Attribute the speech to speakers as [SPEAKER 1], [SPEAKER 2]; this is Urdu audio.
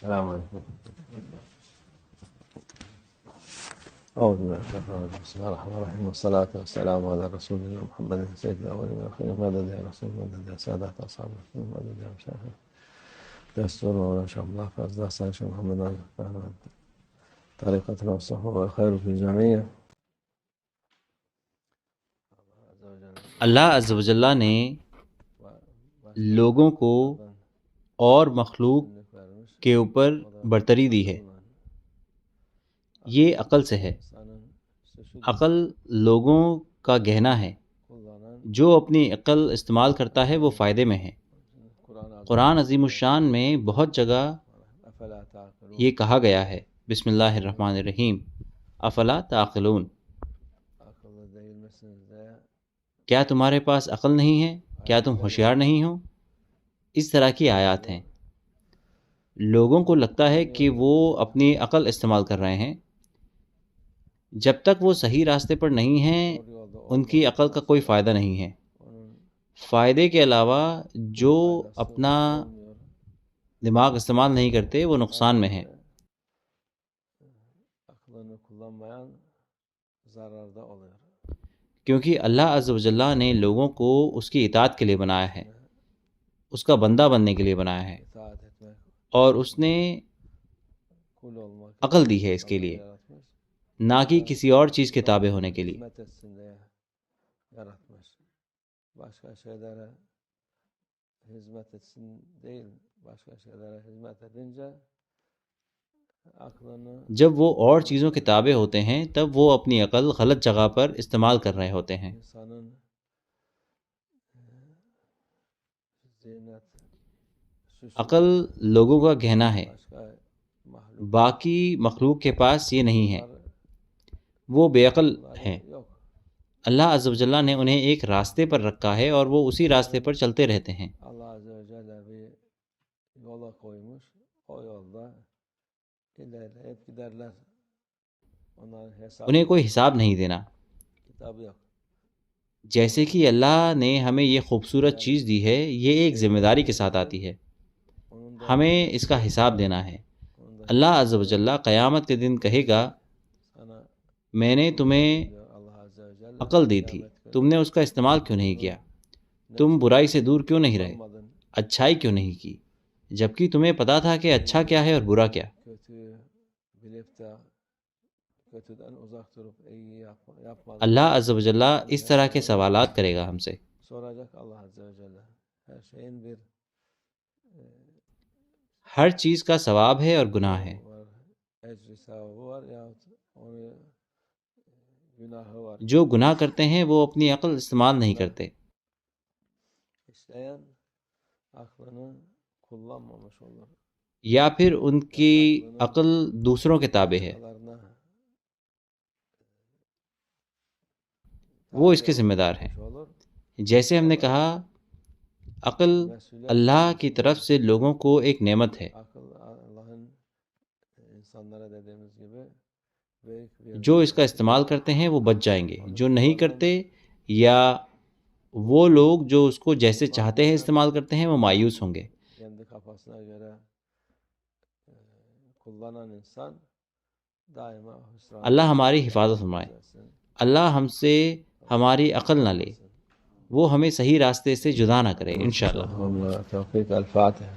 [SPEAKER 1] السلام علیکم. أعوذ بالله من الشيطان الرجيم. بسم الله الرحمن الرحيم والصلاة والسلام على رسول الله محمد سيد الأولين والآخرين. مدد يا رسول مدد يا سادات أصحاب رسول مدد يا مشايخ دستور مولانا شيخ الله فضل حسن شيخ محمد طريقتنا والصحبة والخير في الجميع.
[SPEAKER 2] اللہ عز و جل نے لوگوں کو اور مخلوق کے اوپر برتری دی ہے. یہ عقل سے ہے. عقل لوگوں کا گہنا ہے. جو اپنی عقل استعمال کرتا ہے وہ فائدے میں ہے. قرآن عظیم الشان میں بہت جگہ یہ کہا گیا ہے. بسم اللہ الرحمن الرحیم. افلا تعقلون. کیا تمہارے پاس عقل نہیں ہے؟ کیا تم ہوشیار نہیں ہو؟ اس طرح کی آیات ہیں. لوگوں کو لگتا ہے کہ وہ اپنی عقل استعمال کر رہے ہیں. جب تک وہ صحیح راستے پر نہیں ہیں ان کی عقل کا کوئی فائدہ نہیں ہے. فائدے کے علاوہ جو اپنا دماغ استعمال نہیں کرتے وہ نقصان میں ہیں. کیونکہ اللہ عز و جل نے لوگوں کو اس کی اطاعت کے لیے بنایا ہے، اس کا بندہ بننے کے لیے بنایا ہے، اور اس نے عقل دی ہے اس کے لیے، نہ کہ کسی اور چیز کے تابع ہونے کے لیے. جب وہ اور چیزوں کے تابع ہوتے ہیں تب وہ اپنی عقل غلط جگہ پر استعمال کر رہے ہوتے ہیں. عقل لوگوں کا گہنا ہے، باقی مخلوق کے پاس یہ نہیں ہے. وہ بے عقل ہیں. اللہ عز و جل نے انہیں ایک راستے پر رکھا ہے اور وہ اسی راستے پر چلتے رہتے ہیں. انہیں کوئی حساب نہیں دینا. جیسے کہ اللہ نے ہمیں یہ خوبصورت چیز دی ہے، یہ ایک ذمہ داری کے ساتھ آتی ہے. ہمیں اس کا حساب دینا ہے. اللہ عز و جل قیامت کے دن کہے گا میں نے تمہیں عقل دی تھی، تم نے اس کا استعمال کیوں نہیں کیا؟ تم برائی سے دور کیوں نہیں رہے؟ اچھائی کیوں نہیں کی؟ جبکہ تمہیں پتا تھا کہ اچھا کیا ہے اور برا کیا. اللہ عز و جل اس طرح کے سوالات کرے گا ہم سے. ہر چیز کا ثواب ہے اور گناہ ہے. جو گناہ کرتے ہیں وہ اپنی عقل استعمال نہیں کرتے. یا پھر ان کی عقل دوسروں کے تابع ہے، وہ اس کے ذمہ دار ہیں. جیسے ہم نے کہا عقل اللہ کی طرف سے لوگوں کو ایک نعمت ہے. جو اس کا استعمال کرتے ہیں وہ بچ جائیں گے، جو نہیں کرتے یا وہ لوگ جو اس کو جیسے چاہتے ہیں استعمال کرتے ہیں وہ مایوس ہوں گے. اللہ ہماری حفاظت فرمائے. اللہ ہم سے ہماری عقل نہ لے، وہ ہمیں صحیح راستے سے جدا نہ کرے انشاءاللہ.
[SPEAKER 1] توفیق. الفاتحہ.